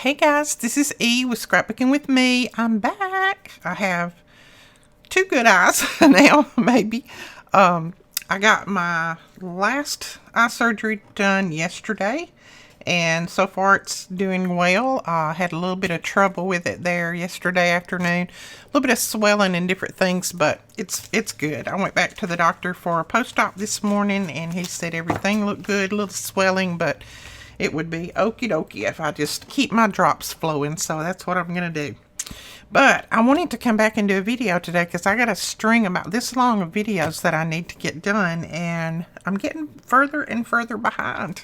Hey guys, this is E with Scrapbooking with me. I'm back. I have two good eyes now, maybe. I got my last eye surgery done yesterday, and so far it's doing well. I had a little bit of trouble with it there yesterday afternoon, a little bit of swelling and different things, but it's good. I went back to the doctor for a post-op this morning, and he said everything looked good, a little swelling, but it would be okie dokie if I just keep my drops flowing, so that's what I'm going to do. But I wanted to come back and do a video today because I got a string about this long of videos that I need to get done, and I'm getting further and further behind.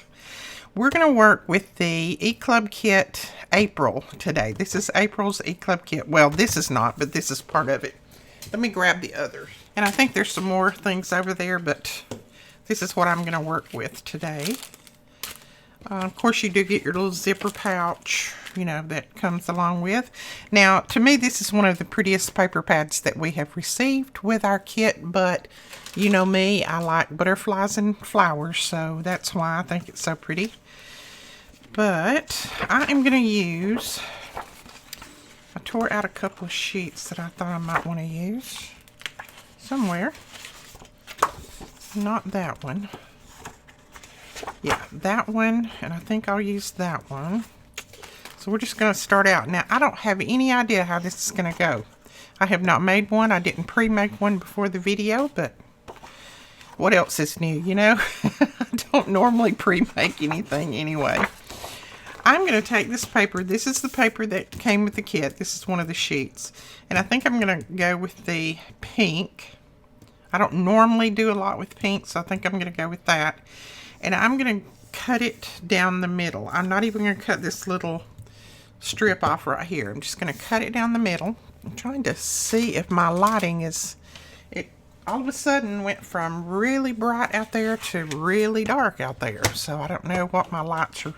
We're going to work with the E-Club Kit April today. This is April's E-Club Kit. Well, this is not, but this is part of it. Let me grab the other. And I think there's some more things over there, but this is what I'm going to work with today. Of course, you do get your little zipper pouch, you know, that comes along with. Now, to me, this is one of the prettiest paper pads that we have received with our kit, but you know me, I like butterflies and flowers, so that's why I think it's so pretty. But I am going to use, I tore out a couple of sheets that I thought I might want to use somewhere. Not that one. Yeah, that one, and I think I'll use that one. So we're just going to start out. Now, I don't have any idea how this is going to go. I have not made one. I didn't pre-make one before the video, but what else is new, you know? I don't normally pre-make anything anyway. I'm going to take this paper. This is the paper that came with the kit. This is one of the sheets. And I think I'm going to go with the pink. I don't normally do a lot with pink, so I think I'm going to go with that. And I'm going to cut it down the middle. I'm not even going to cut this little strip off right here. I'm just going to cut it down the middle. I'm trying to see if my lighting is... It all of a sudden went from really bright out there to really dark out there. So I don't know what my lights are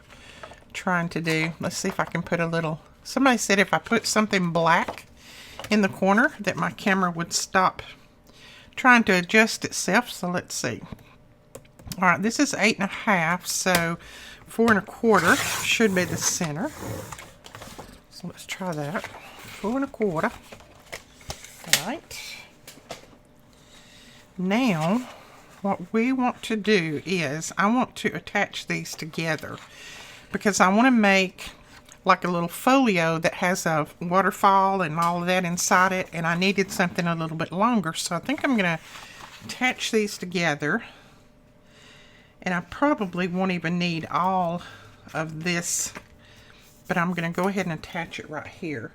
trying to do. Let's see if I can put a little... Somebody said if I put something black in the corner that my camera would stop trying to adjust itself. So let's see. All right, this is 8.5, so 4 1/4 should be the center. So let's try that. 4 1/4. All right. Now, what we want to do is I want to attach these together because I want to make like a little folio that has a waterfall and all of that inside it, and I needed something a little bit longer, so I think I'm going to attach these together. And I probably won't even need all of this, but I'm going to go ahead and attach it right here.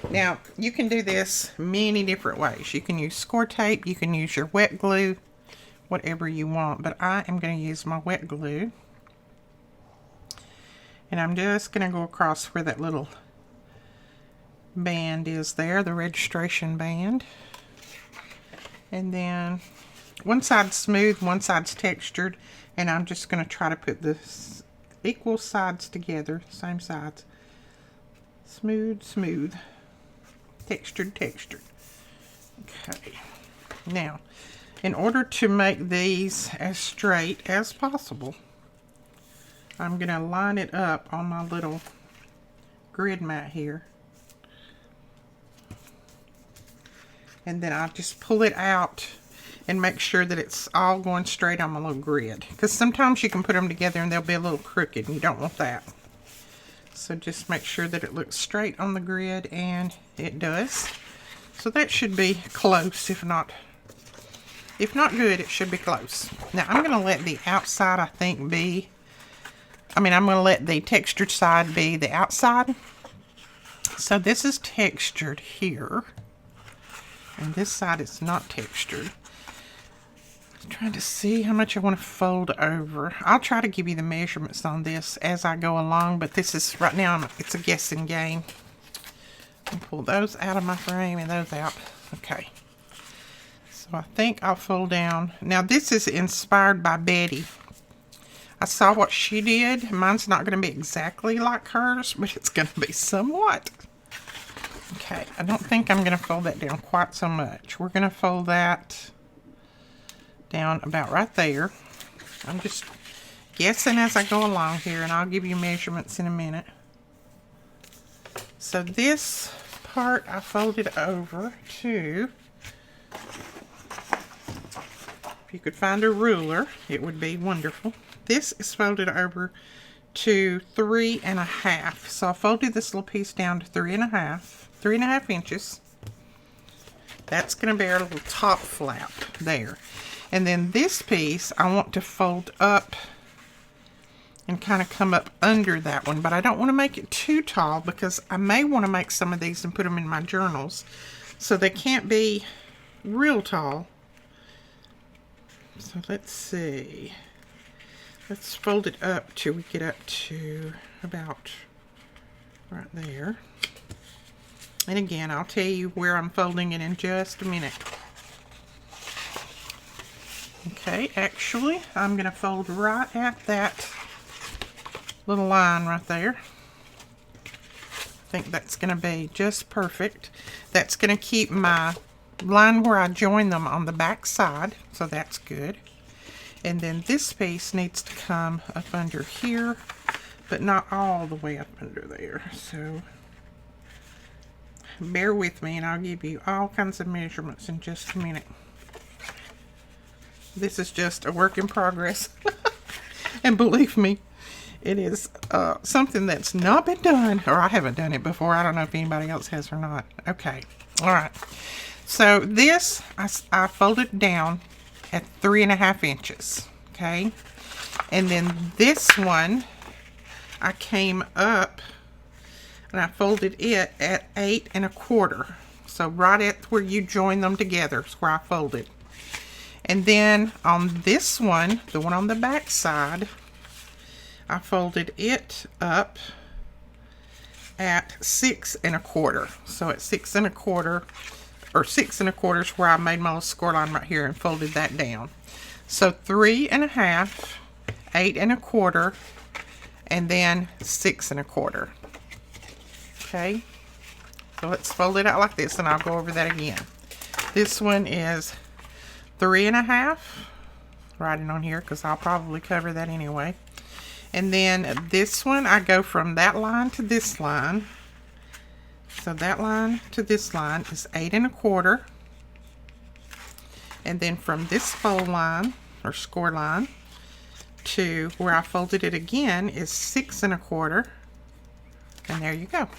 Now, you can do this many different ways. You can use score tape, you can use your wet glue, whatever you want, but I am going to use my wet glue. And I'm just going to go across where that little band is there, the registration band. And then one side's smooth, one side's textured. And I'm just going to try to put the equal sides together, same sides. Smooth, smooth. Textured, textured. Okay. Now, in order to make these as straight as possible, I'm going to line it up on my little grid mat here. And then I'll just pull it out and make sure that it's all going straight on my little grid. Because sometimes you can put them together and they'll be a little crooked, and you don't want that. So just make sure that it looks straight on the grid, and it does. So that should be close, if not good, it should be close. Now I'm going to let the outside, I think, be... I'm going to let the textured side be the outside. So this is textured here. And this side is not textured. Trying to see how much I want to fold over. I'll try to give you the measurements on this as I go along, but this is right now it's a guessing game. I'll pull those out of my frame and those out. Okay. So I think I'll fold down. Now this is inspired by Betty. I saw what she did. Mine's not going to be exactly like hers, but it's going to be somewhat. Okay, I don't think I'm going to fold that down quite so much. We're going to fold that down about right there. I'm just guessing as I go along here, and I'll give you measurements in a minute. So this part I folded over to, if you could find a ruler, it would be wonderful. This is folded over to 3.5. So I folded this little piece down to 3.5 inches. That's going to be our little top flap there. And then this piece I want to fold up and kind of come up under that one, but I don't want to make it too tall because I may want to make some of these and put them in my journals, so they can't be real tall. So let's see. Let's fold it up till we get up to about right there. And again, I'll tell you where I'm folding it in just a minute. Okay, actually, I'm going to fold right at that little line right there. I think that's going to be just perfect. That's going to keep my line where I join them on the back side, so that's good. And then this piece needs to come up under here, but not all the way up under there. So bear with me and I'll give you all kinds of measurements in just a minute. This is just a work in progress. And believe me, it is something that's not been done, or I haven't done it before. I don't know if anybody else has or not. Okay, all right. So this, I folded down at 3.5 inches, okay? And then this one, I came up and I folded it at 8.25. So right at where you join them together is where I folded. And then on this one, the one on the back side, I folded it up at 6.25. So at 6.25, or 6.25 is where I made my little score line right here and folded that down. So 3.5, 8.25, and then 6.25. Okay, so let's fold it out like this, and I'll go over that again. This one is 3.5, writing on here because I'll probably cover that anyway. And then this one, I go from that line to this line. So that line to this line is 8.25. And then from this fold line, or score line, to where I folded it again is 6.25. And there you go.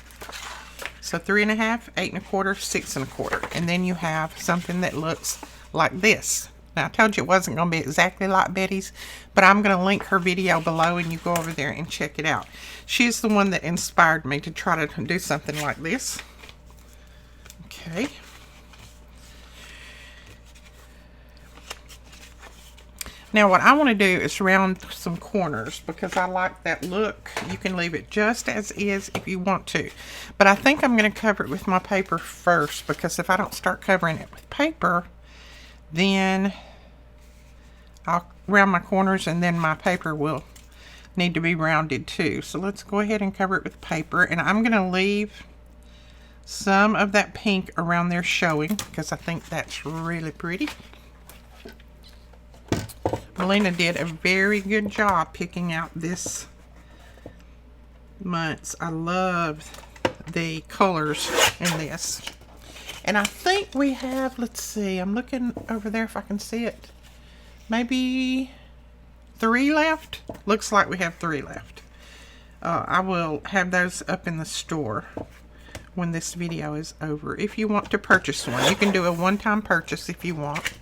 So 3.5, 8.25, 6.25. And then you have something that looks like this. Now, I told you it wasn't going to be exactly like Betty's, but I'm going to link her video below and you go over there and check it out. She's the one that inspired me to try to do something like this. Okay. Now, what I want to do is round some corners because I like that look. You can leave it just as is if you want to. But I think I'm going to cover it with my paper first, because if I don't start covering it with paper, then I'll round my corners and then my paper will need to be rounded too. So let's go ahead and cover it with paper, and I'm going to leave some of that pink around there showing because I think that's really pretty. Melina did a very good job picking out this month's. I love the colors in this. And I think we have, let's see, I'm looking over there if I can see it. Maybe 3 left? Looks like we have 3 left. I will have those up in the store when this video is over. If you want to purchase one, you can do a one-time purchase if you want.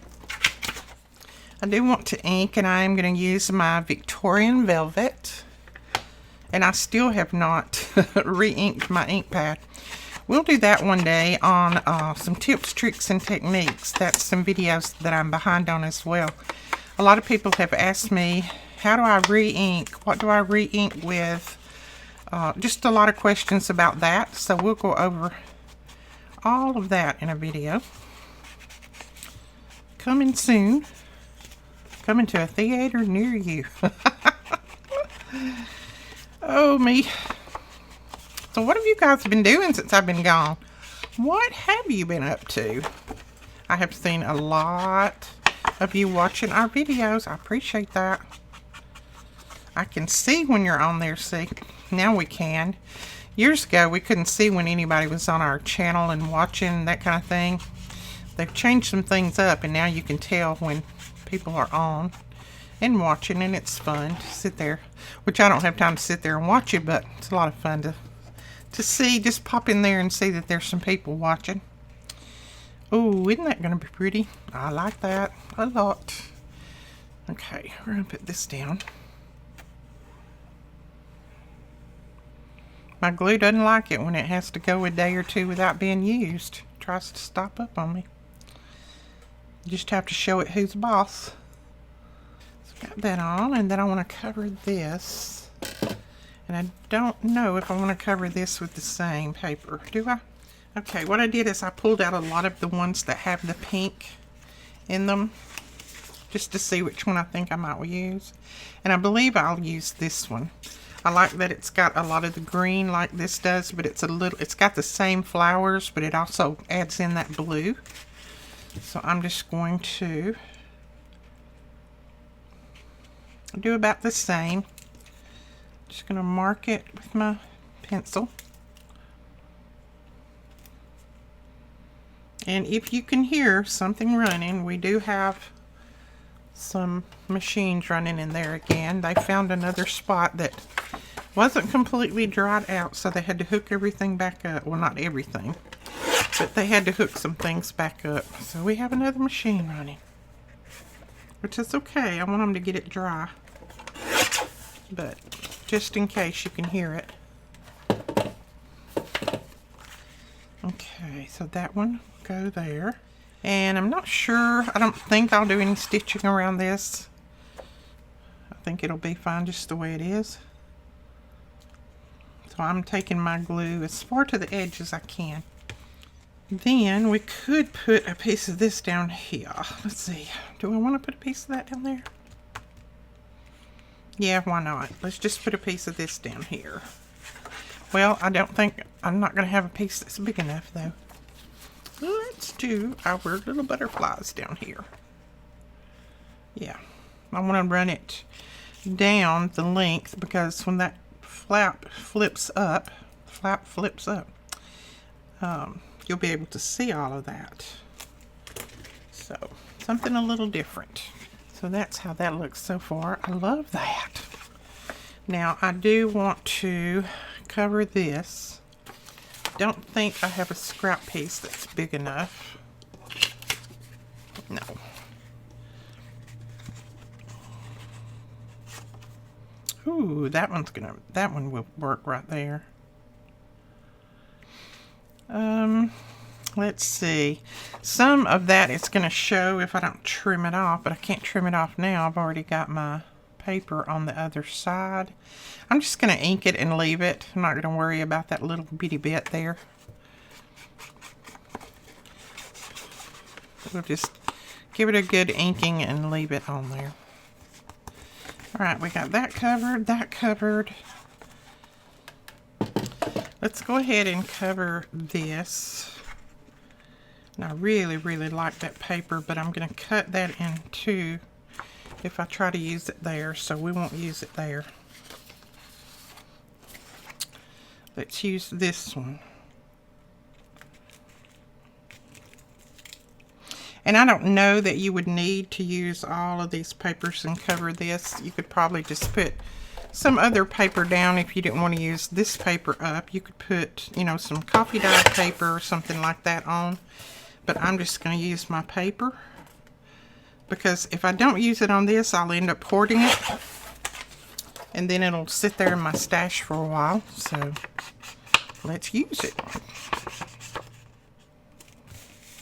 I do want to ink, and I am going to use my Victorian Velvet. And I still have not re-inked my ink pad. We'll do that one day on some tips, tricks, and techniques. That's some videos that I'm behind on as well. A lot of people have asked me, how do I re-ink? What do I re-ink with? Just a lot of questions about that. So we'll go over all of that in a video. Coming soon. Coming to a theater near you. Oh, me. So what have you guys been doing since I've been gone? What have you been up to? I have seen a lot of you watching our videos. I appreciate that. I can see when you're on there, see. Now we can. Years ago, we couldn't see when anybody was on our channel and watching, that kind of thing. They've changed some things up, and now you can tell when people are on and watching, and it's fun to sit there. Which I don't have time to sit there and watch it, but it's a lot of fun to see. Just pop in there and see that there's some people watching. Oh, isn't that going to be pretty? I like that a lot. Okay, we're going to put this down. My glue doesn't like it when it has to go a day or two without being used. It tries to stop up on me. You just have to show it who's boss. So got that on, and then I want to cover this. And I don't know if I want to cover this with the same paper. Do I? Okay, what I did is I pulled out a lot of the ones that have the pink in them, just to see which one I think I might use. And I believe I'll use this one. I like that it's got a lot of the green like this does, but it's got the same flowers, but it also adds in that blue. So I'm just going to do about the same. Just going to mark it with my pencil. And if you can hear something running, we do have some machines running in there again. They found another spot that wasn't completely dried out, so they had to hook everything back up. Well, not everything, but they had to hook some things back up. So we have another machine running, which is okay. I want them to get it dry, but just in case you can hear it. Okay, so that one will go there. And I'm not sure, I don't think I'll do any stitching around this. I think it'll be fine just the way it is. So I'm taking my glue as far to the edge as I can. Then we could put a piece of this down here. Let's see, do I want to put a piece of that down there? Yeah, why not? Let's just put a piece of this down here. Well, I'm not going to have a piece that's big enough though. Let's do our little butterflies down here. Yeah, I want to run it down the length, because when that flap flips up, you'll be able to see all of that. So, something a little different. So that's how that looks so far. I love that. Now, I do want to cover this. Don't think I have a scrap piece that's big enough. No. Ooh, that one will work right there. Let's see. Some of that is gonna show if I don't trim it off, but I can't trim it off now. I've already got my paper on the other side. I'm just going to ink it and leave it. I'm not going to worry about that little bitty bit there. We'll just give it a good inking and leave it on there. Alright, we got that covered, Let's go ahead and cover this. And I really, really like that paper, but I'm going to cut that in two if I try to use it there, so we won't use it there. Let's use this one. And I don't know that you would need to use all of these papers and cover this. You could probably just put some other paper down if you didn't want to use this paper up. You could put, you know, some coffee dye paper or something like that on. But I'm just going to use my paper, because if I don't use it on this, I'll end up hoarding it. And then it'll sit there in my stash for a while. So let's use it.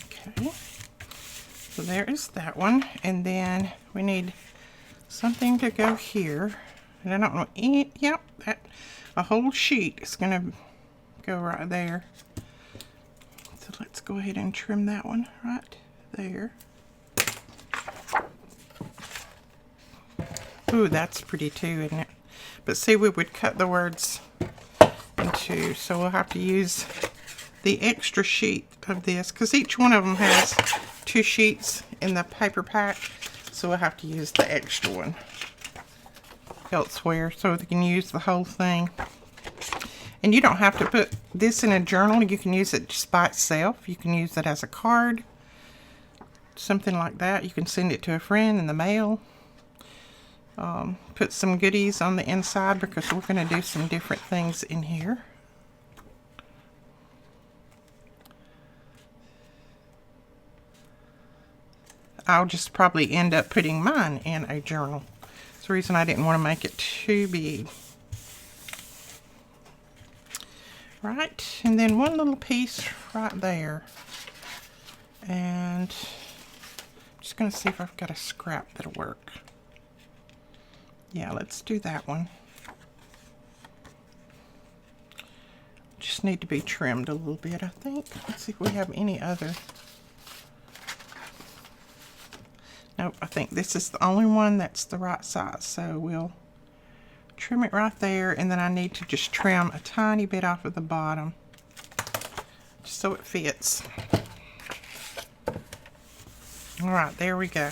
Okay. So there is that one. And then we need something to go here. And I don't know any, yep, a whole sheet is going to go right there. So let's go ahead and trim that one right there. Ooh, that's pretty too, isn't it? But see, we would cut the words in two, so we'll have to use the extra sheet of this, because each one of them has 2 sheets in the paper pack, so we'll have to use the extra one elsewhere so they can use the whole thing. And you don't have to put this in a journal. You can use it just by itself. You can use it as a card, something like that. You can send it to a friend in the mail. Put some goodies on the inside because we're going to do some different things in here. I'll just probably end up putting mine in a journal. That's the reason I didn't want to make it too big. Right, and then one little piece right there. And I'm just going to see if I've got a scrap that'll work. Yeah, let's do that one. Just need to be trimmed a little bit, I think. Let's see if we have any other. Nope, I think this is the only one that's the right size. So we'll trim it right there, and then I need to just trim a tiny bit off of the bottom just so it fits. All right, there we go.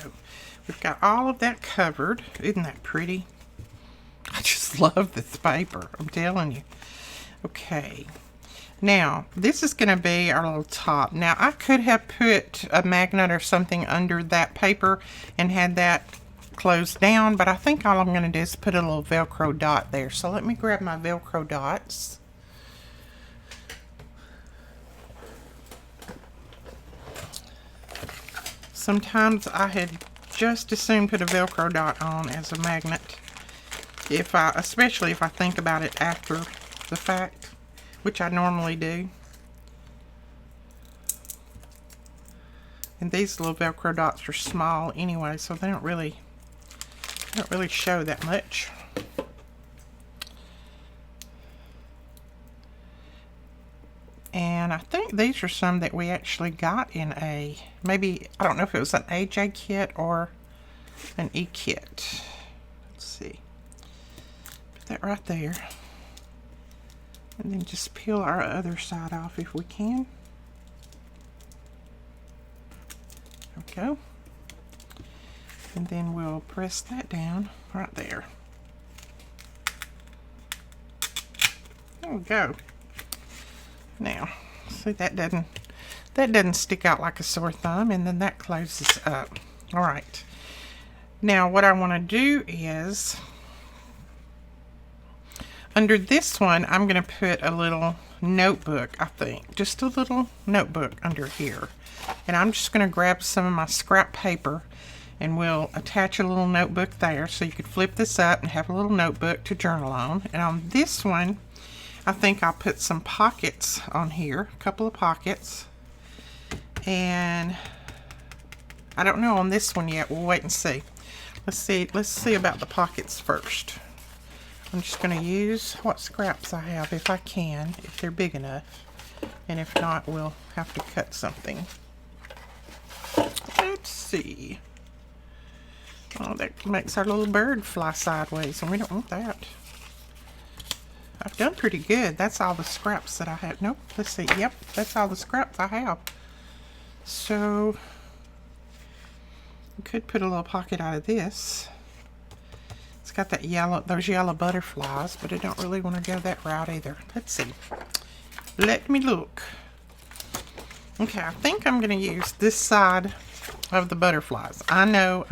We've got all of that covered. Isn't that pretty? I just love this paper, I'm telling you. Okay, now this is going to be our little top. Now I could have put a magnet or something under that paper and had that closed down, but I think all I'm going to do is put a little Velcro dot there. So let me grab my Velcro dots. Sometimes I had just as soon put a Velcro dot on as a magnet, especially if I think about it after the fact, which I normally do. And these little Velcro dots are small anyway, so they don't really show that much. And I think these are some that we actually got in a, maybe, I don't know if it was an AJ kit or an E kit. Let's see. Put that right there. And then just peel our other side off if we can. There we go. And then we'll press that down right there. There we go. Now, see, that doesn't stick out like a sore thumb, and then that closes up. All right. Now what I want to do is, under this one, I'm going to put a little notebook, I think. Just a little notebook under here. And I'm just going to grab some of my scrap paper, and we'll attach a little notebook there, so you could flip this up and have a little notebook to journal on. And on this one, I think I'll put some pockets on here, a couple of pockets. And I don't know on this one yet. We'll wait and see. Let's see about the pockets first. I'm just going to use what scraps I have if I can, if they're big enough. And if not, we'll have to cut something. Let's see. Oh, that makes our little bird fly sideways, and we don't want that. I've done pretty good. That's all the scraps that I have. Nope, let's see. Yep, that's all the scraps I have. So, we could put a little pocket out of this. It's got that those yellow butterflies, but I don't really want to go that route either. Let's see. Let me look. Okay, I think I'm going to use this side of the butterflies. I know.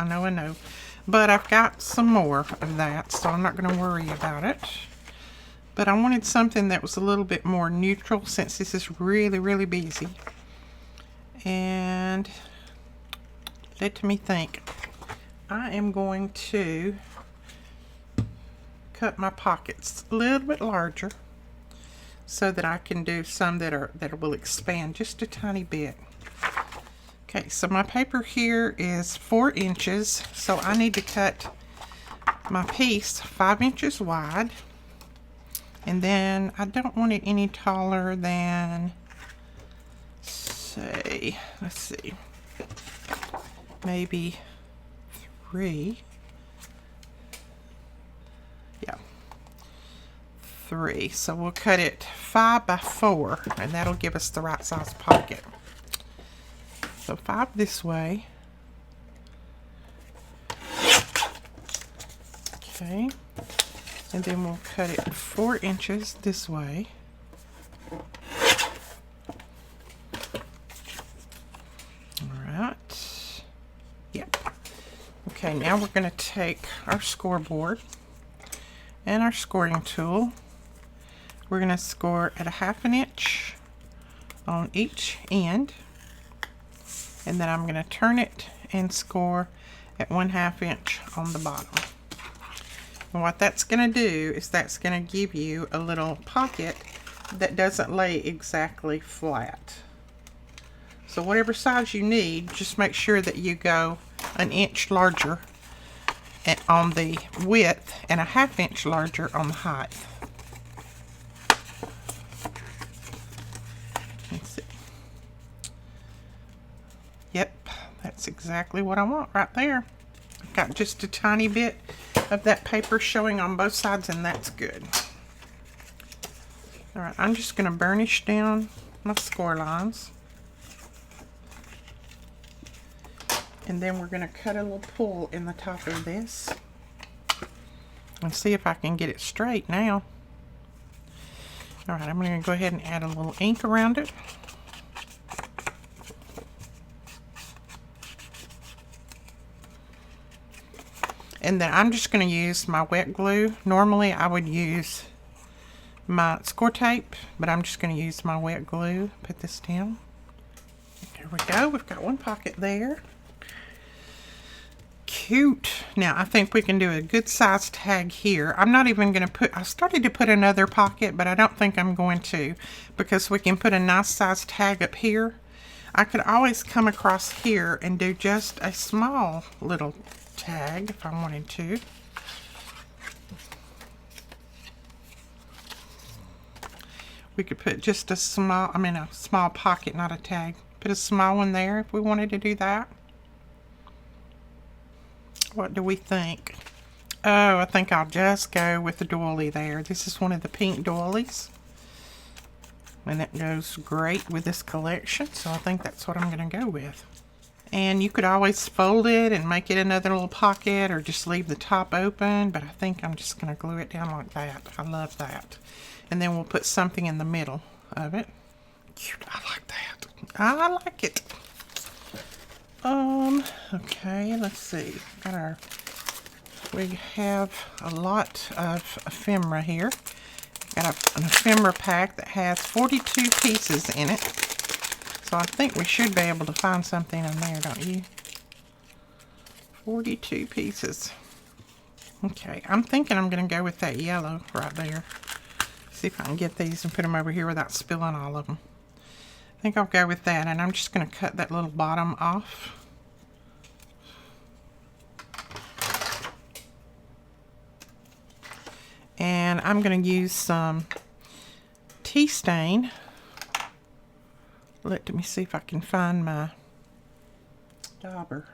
But I've got some more of that, so I'm not going to worry about it. But I wanted something that was a little bit more neutral since this is really, really busy. And let me think. I am going to cut my pockets a little bit larger so that I can do some that will expand just a tiny bit. Okay, so my paper here is 4 inches, so I need to cut my piece 5 inches wide. And then I don't want it any taller than, say, let's see, maybe 3. Yeah, 3. So we'll cut it 5 by 4, and that'll give us the right size pocket. So 5 this way. Okay. And then we'll cut it 4 inches this way. Alright. Yep. Okay, now we're going to take our scoreboard and our scoring tool. We're going to score at a 1/2 inch on each end. And then I'm going to turn it and score at 1/2 inch on the bottom. And what that's going to do is that's going to give you a little pocket that doesn't lay exactly flat. So whatever size you need, just make sure that you go 1 inch larger on the width and a 1/2 inch larger on the height. Let's see. Yep, that's exactly what I want right there. I've got just a tiny bit of that paper showing on both sides, and that's good. Alright, I'm just going to burnish down my score lines. And then we're going to cut a little pull in the top of this. And see if I can get it straight now. Alright, I'm going to go ahead and add a little ink around it. And then I'm just going to use my wet glue. Normally I would use my score tape, but I'm just going to use my wet glue. Put this down. There we go. We've got one pocket there. Cute. Now I think we can do a good size tag here. I'm not even going to put, I started to put another pocket, but I don't think I'm going to, because we can put a nice size tag up here. I could always come across here and do just a small little tag if I wanted to. We could put just a small, a small pocket, not a tag. Put a small one there if we wanted to do that. What do we think? Oh, I think I'll just go with the doily there. This is one of the pink doilies. And that goes great with this collection, so I think that's what I'm going to go with. And you could always fold it and make it another little pocket, or just leave the top open, but I think I'm just going to glue it down like that. I love that. And then we'll put something in the middle of it. Cute, I like that. I like it. Okay, let's see. We have a lot of ephemera here. Got an ephemera pack that has 42 pieces in it. So I think we should be able to find something in there, don't you? 42 pieces. Okay, I'm thinking I'm going to go with that yellow right there. See if I can get these and put them over here without spilling all of them. I think I'll go with that, and I'm just going to cut that little bottom off. And I'm going to use some tea stain. Let me see if I can find my dauber.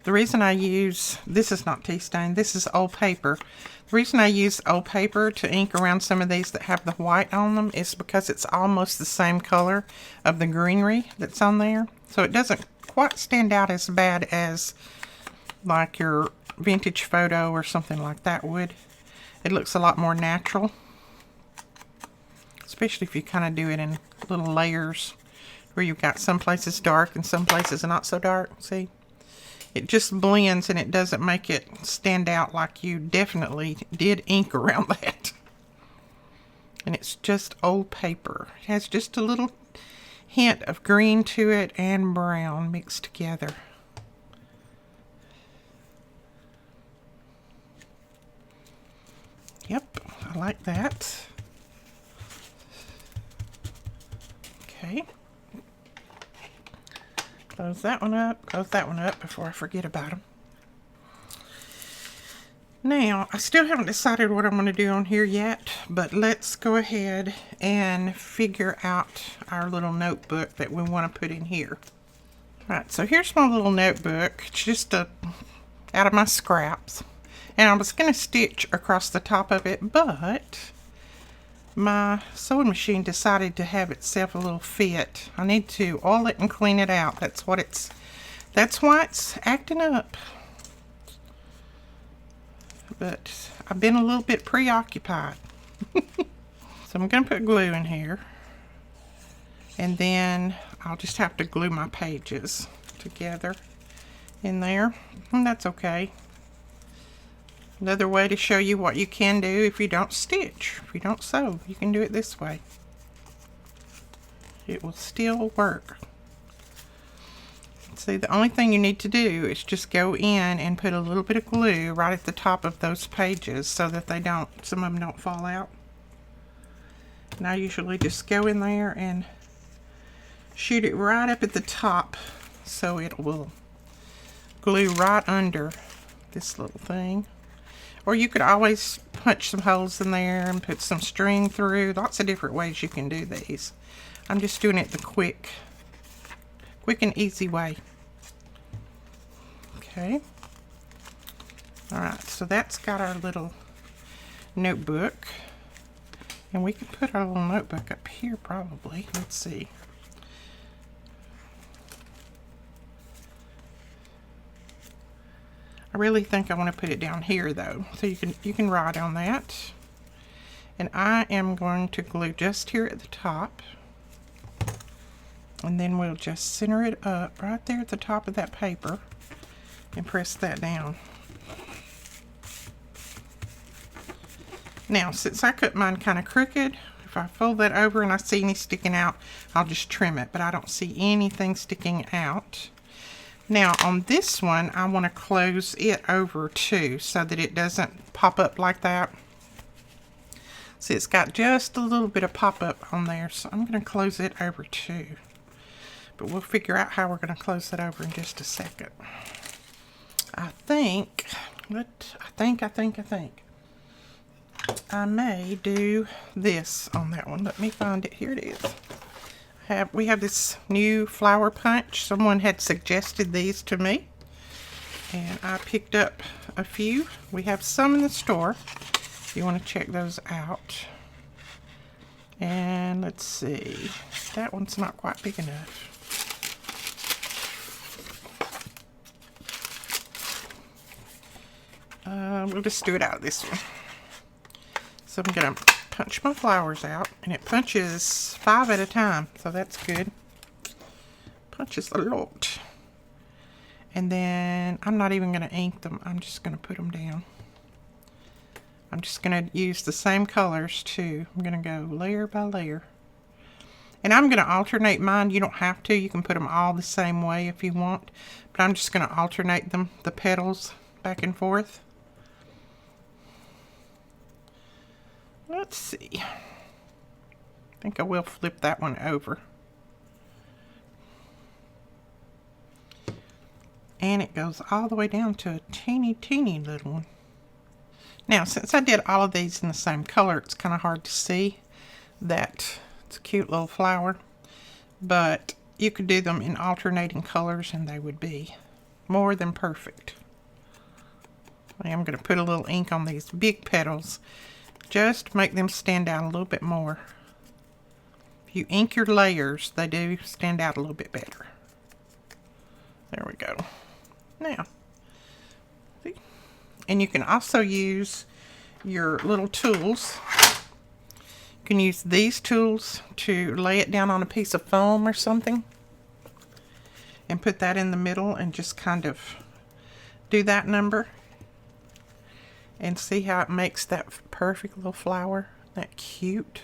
The reason I use, this is not tea stain, this is old paper. The reason I use old paper to ink around some of these that have the white on them is because it's almost the same color of the greenery that's on there. So it doesn't quite stand out as bad as like your vintage photo or something like that would. It looks a lot more natural, especially if you kind of do it in little layers where you've got some places dark and some places not so dark. See, it just blends and it doesn't make it stand out like you definitely did ink around that. And it's just old paper. It has just a little hint of green to it and brown mixed together. Yep, I like that. Okay. Close that one up before I forget about them. Now, I still haven't decided what I'm going to do on here yet, but let's go ahead and figure out our little notebook that we want to put in here. Alright, so here's my little notebook. It's just out of my scraps. And I was going to stitch across the top of it, but my sewing machine decided to have itself a little fit. I need to oil it and clean it out. That's why it's acting up. but I've been a little bit preoccupied. So I'm going to put glue in here, and then I'll just have to glue my pages together in there, and that's okay. Another way to show you what you can do if you don't stitch, if you don't sew, you can do it this way. It will still work. See, the only thing you need to do is just go in and put a little bit of glue right at the top of those pages so that some of them don't fall out. And I usually just go in there and shoot it right up at the top so it will glue right under this little thing. Or you could always punch some holes in there and put some string through. Lots of different ways you can do these. I'm just doing it the quick and easy way. Okay. Alright, so that's got our little notebook. And we can put our little notebook up here probably. Let's see. I really think I want to put it down here though, so you can write on that. And I am going to glue just here at the top, and then we'll just center it up right there at the top of that paper and press that down. Now, since I cut mine kind of crooked, if I fold that over and I see any sticking out, I'll just trim it, but I don't see anything sticking out. Now on this one, I want to close it over too so that it doesn't pop up like that. See, it's got just a little bit of pop up on there, so I'm going to close it over too. But we'll figure out how we're going to close that over in just a second. I may do this on that one. Let me find it. Here it is. We have this new flower punch. Someone had suggested these to me, and I picked up a few. We have some in the store if you want to check those out. And let's see, that one's not quite big enough. We'll just do it out of this one. So I'm going to punch my flowers out, and it punches 5 at a time, so that's good. Punches a lot. And then I'm not even going to ink them, I'm just going to put them down. I'm just going to use the same colors too. I'm going to go layer by layer. And I'm going to alternate mine. You don't have to. You can put them all the same way if you want. But I'm just going to alternate them, the petals, back and forth. Let's see. I think I will flip that one over. And it goes all the way down to a teeny little one. Now, since I did all of these in the same color, it's kind of hard to see that it's a cute little flower. But you could do them in alternating colors and they would be more than perfect. I am going to put a little ink on these big petals just to make them stand out a little bit more. If you ink your layers, they do stand out a little bit better. There we go. Now, see? And you can also use your little tools. You can use these tools to lay it down on a piece of foam or something and put that in the middle and just kind of do that number. And see how it makes that perfect little flower? That cute.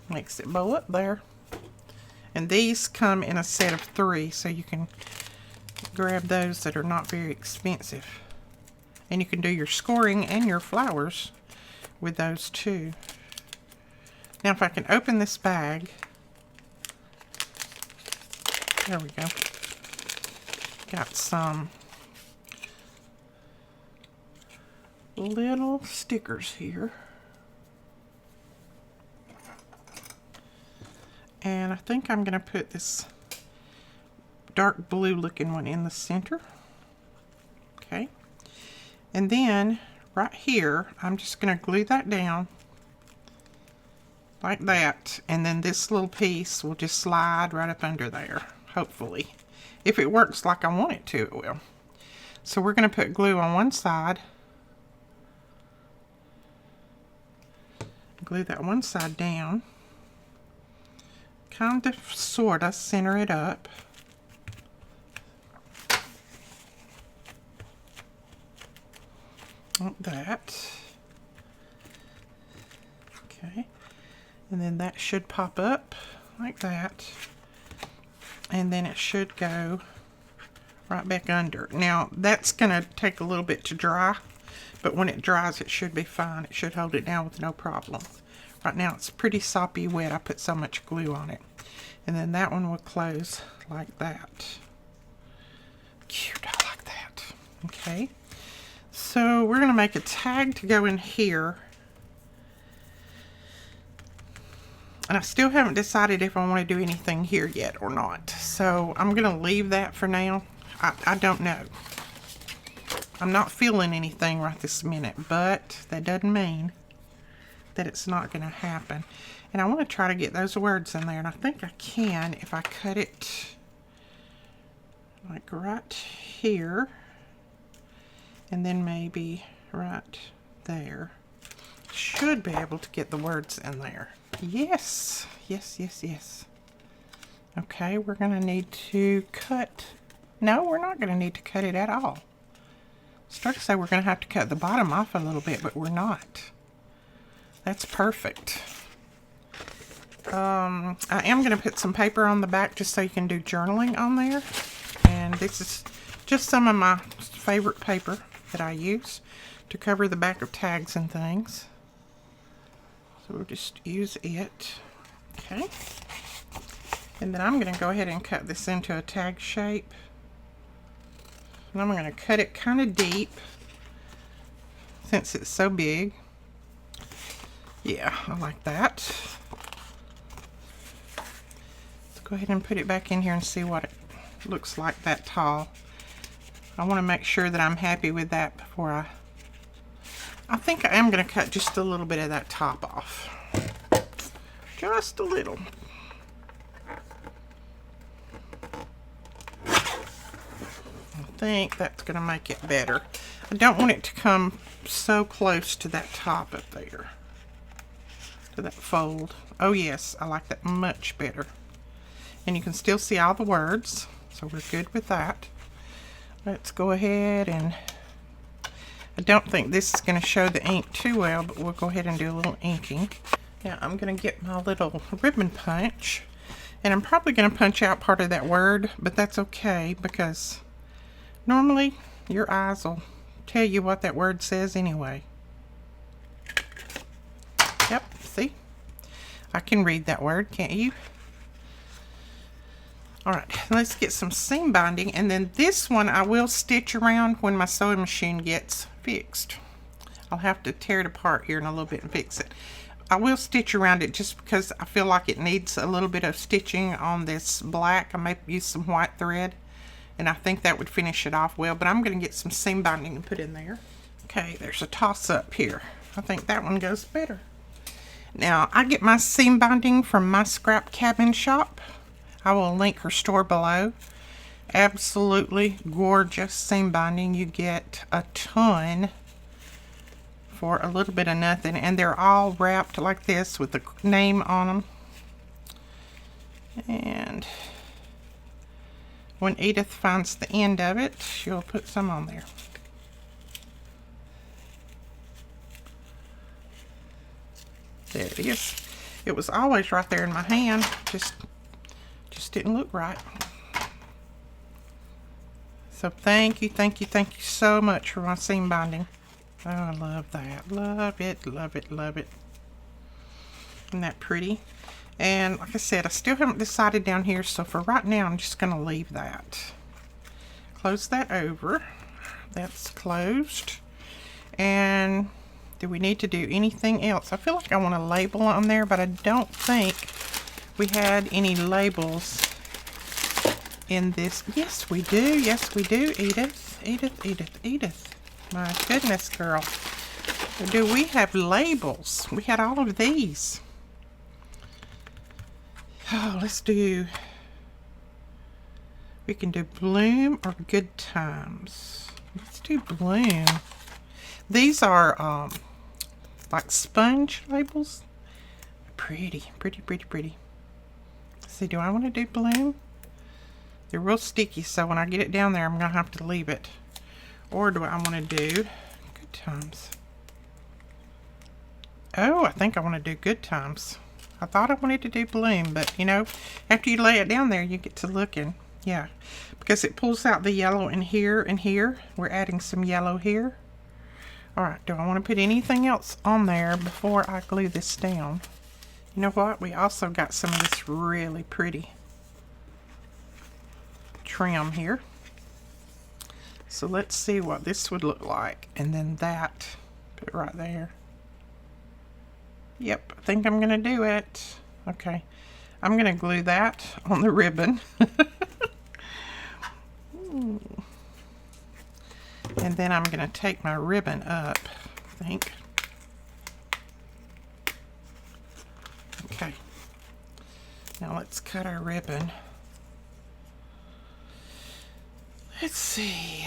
Makes it bow up there. And these come in a set of 3, so you can grab those that are not very expensive. And you can do your scoring and your flowers with those too. Now if I can open this bag. There we go. Got some little stickers here. And I think I'm going to put this dark blue looking one in the center. Okay. And then right here, I'm just going to glue that down like that. And then this little piece will just slide right up under there, hopefully. If it works like I want it to, it will. So we're going to put glue on one side. glue that one side down. Kind of, sort of center it up. Like that. Okay. And then that should pop up like that. And then it should go right back under. Now, that's going to take a little bit to dry, but when it dries, it should be fine. It should hold it down with no problem. Right now, it's pretty soppy wet. I put so much glue on it. And then that one will close like that. Cute, I like that. Okay. So we're going to make a tag to go in here. And I still haven't decided if I want to do anything here yet or not. So I'm going to leave that for now. I don't know. I'm not feeling anything right this minute, but that doesn't mean that it's not going to happen. And I want to try to get those words in there, and I think I can if I cut it like right here, and then maybe right there. Should be able to get the words in there. Yes, yes, yes, yes. Okay, we're going to need to cut. No, we're not going to need to cut it at all. Start to say we're going to have to cut the bottom off a little bit, but we're not. That's perfect. I am going to put some paper on the back just so you can do journaling on there. And this is just some of my favorite paper that I use to cover the back of tags and things. So we'll just use it. Okay. And then I'm going to go ahead and cut this into a tag shape. And I'm going to cut it kind of deep since it's so big. Yeah, I like that. Let's go ahead and put it back in here and see what it looks like that tall. I want to make sure that I'm happy with that before I think I am going to cut just a little bit of that top off. Just a little. I think that's going to make it better. I don't want it to come so close to that top up there. To that fold. Oh yes, I like that much better. And you can still see all the words, so we're good with that. Let's go ahead and, I don't think this is going to show the ink too well, but we'll go ahead and do a little inking. Now I'm going to get my little ribbon punch, and I'm probably going to punch out part of that word, but that's okay because normally your eyes will tell you what that word says anyway. Yep, see? I can read that word, can't you? Alright, let's get some seam binding, and then this one I will stitch around when my sewing machine gets fixed. I'll have to tear it apart here in a little bit and fix it. I will stitch around it just because I feel like it needs a little bit of stitching on this black. I may use some white thread, and I think that would finish it off well, but I'm going to get some seam binding and put in there. Okay, there's a toss-up here. I think that one goes better. Now, I get my seam binding from my scrap cabin shop. I will link her store below. Absolutely gorgeous seam binding. You get a ton for a little bit of nothing, and they're all wrapped like this with the name on them. And when Edith finds the end of it, she'll put some on there. There it is. It was always right there in my hand, just didn't look right. So thank you so much for my seam binding. Oh, I love that. Love it, love it, love it. Isn't that pretty? And like I said, I still haven't decided down here, so for right now, I'm just going to leave that. Close that over. That's closed. And do we need to do anything else? I feel like I want a label on there, but I don't think we had any labels in this. Yes, we do. Yes, we do. Edith, Edith, Edith, Edith. My goodness, girl. Do we have labels? We had all of these. Oh, let's do, we can do Bloom or Good Times. Let's do Bloom. These are like sponge labels. pretty. Pretty, pretty, pretty. See, do I want to do bloom? They're real sticky, so when I get it down there, I'm going to have to leave it. Or do I want to do good times? Oh, I think I want to do good times. I thought I wanted to do bloom, but you know, after you lay it down there, you get to looking. Yeah, because it pulls out the yellow in here and here. We're adding some yellow here. All right, do I want to put anything else on there before I glue this down? You know what? We also got some of this really pretty trim here. So let's see what this would look like. And then that, put it right there. Yep, I think I'm going to do it. Okay, I'm going to glue that on the ribbon. And then I'm going to take my ribbon up, I think. Okay, now let's cut our ribbon. Let's see.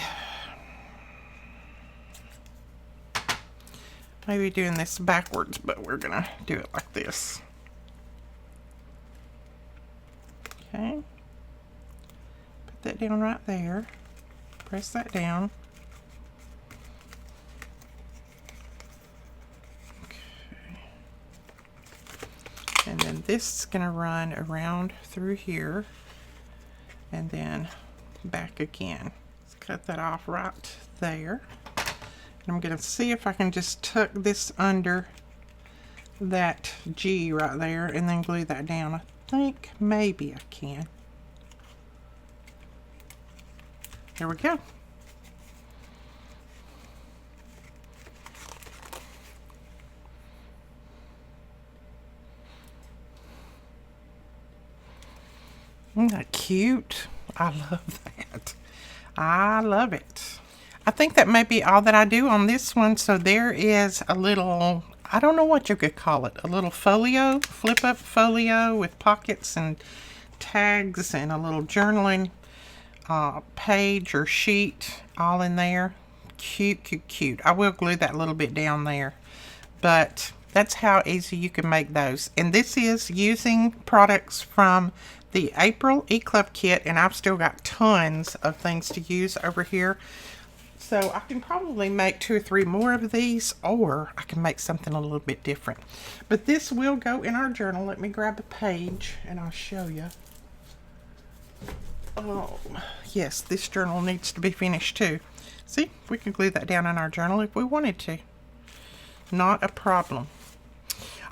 Maybe doing this backwards, but we're going to do it like this. Okay. Put that down right there. Press that down. And then this is going to run around through here and then back again. Let's cut that off right there. And I'm going to see if I can just tuck this under that G right there and then glue that down. I think maybe I can. There we go. Isn't that cute? I love that. I love it. I think that may be all that I do on this one. So there is a little, I don't know what you could call it, a little folio, flip up folio with pockets and tags and a little journaling page or sheet all in there. Cute, cute, cute. I will glue that a little bit down there, but that's how easy you can make those. And this is using products from the April E-Club kit, and I've still got tons of things to use over here. So I can probably make 2 or 3 more of these, or I can make something a little bit different. But this will go in our journal. Let me grab a page and I'll show you. Oh, yes, this journal needs to be finished too. See, we can glue that down in our journal if we wanted to. Not a problem.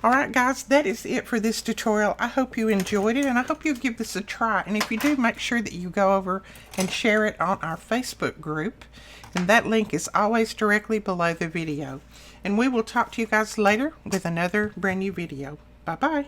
Alright guys, that is it for this tutorial. I hope you enjoyed it and I hope you give this a try. And if you do, make sure that you go over and share it on our Facebook group. And that link is always directly below the video. And we will talk to you guys later with another brand new video. Bye bye.